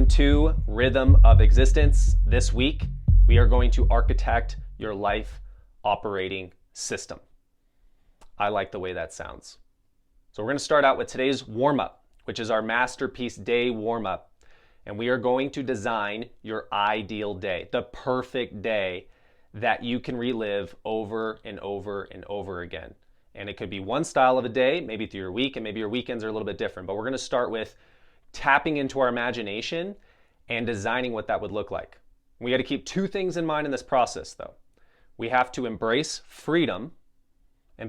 Welcome to Rhythm of Existence. This week, we are going to architect your life operating system. I like the way that sounds. So we're going to start out with today's warm-up, which is our masterpiece day warm-up. And we are going to design your ideal day, the perfect day that you can relive over and over and over again. And it could be one style of a day, maybe through your week, and maybe your weekends are a little bit different. But we're going to start with tapping into our imagination and designing what that would look like. We got to keep two things in mind in this process, though. We have to embrace freedom,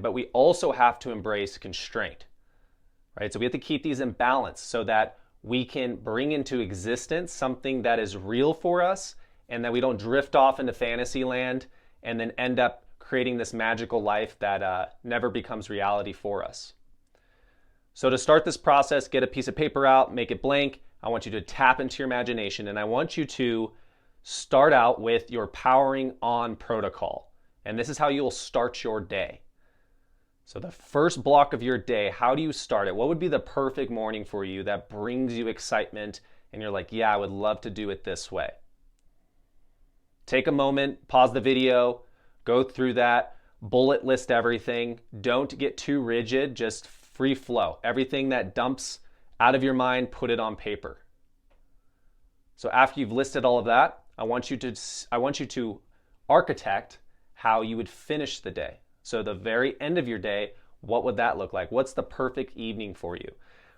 but we also have to embrace constraint, right? So we have to keep these in balance so that we can bring into existence something that is real for us and that we don't drift off into fantasy land and then end up creating this magical life that never becomes reality for us. So to start this process, get a piece of paper out, make it blank. I want you to tap into your imagination, and I want you to start out with your powering on protocol. And this is how you'll start your day. So the first block of your day, how do you start it? What would be the perfect morning for you that brings you excitement and you're like, yeah, I would love to do it this way? Take a moment, pause the video, go through that, bullet list everything. Don't get too rigid, just free flow. Everything that dumps out of your mind, put it on paper. So after you've listed all of that, I want you to architect how you would finish the day. So the very end of your day, what would that look like? What's the perfect evening for you?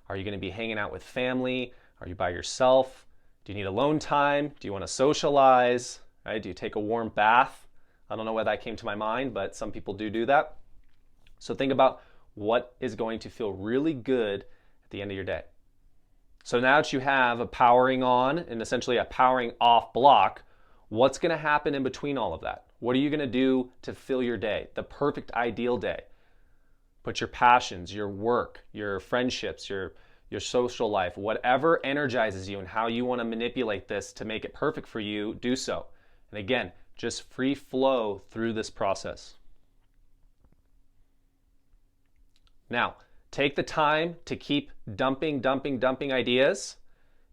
Are you going to be hanging out with family? Are you by yourself? Do you need alone time? Do you want to socialize? Right? Do you take a warm bath? I don't know why that came to my mind, but some people do that. So think about what is going to feel really good at the end of your day. So now that you have a powering on and essentially a powering off block, what's going to happen in between all of that? What are you going to do to fill your day, the perfect ideal day? Put your passions, your work, your friendships, your social life, whatever energizes you and how you want to manipulate this to make it perfect for you, do so. And again, just free flow through this process. Now, take the time to keep dumping ideas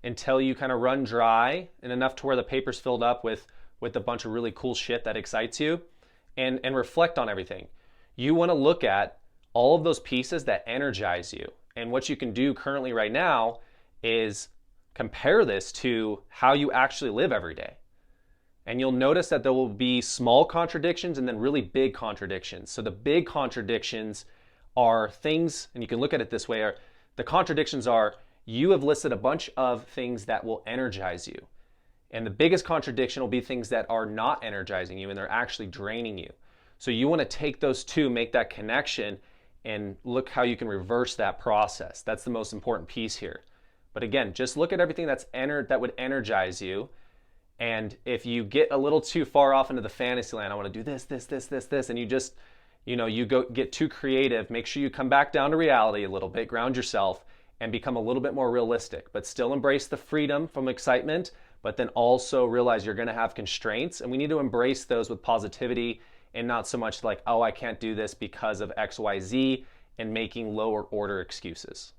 until you kind of run dry and enough to where the paper's filled up with a bunch of really cool shit that excites you, and reflect on everything. You want to look at all of those pieces that energize you. And what you can do currently right now is compare this to how you actually live every day. And you'll notice that there will be small contradictions and then really big contradictions. So the big contradictions are things, and you can look at it this way, the contradictions are you have listed a bunch of things that will energize you. And the biggest contradiction will be things that are not energizing you and they're actually draining you. So you want to take those two, make that connection, and look how you can reverse that process. That's the most important piece here. But again, just look at everything that would energize you. And if you get a little too far off into the fantasy land, I want to do this, and you just, you get too creative, make sure you come back down to reality a little bit, ground yourself, and become a little bit more realistic, but still embrace the freedom from excitement, but then also realize you're going to have constraints, and we need to embrace those with positivity and not so much like, oh, I can't do this because of X, Y, Z, and making lower order excuses.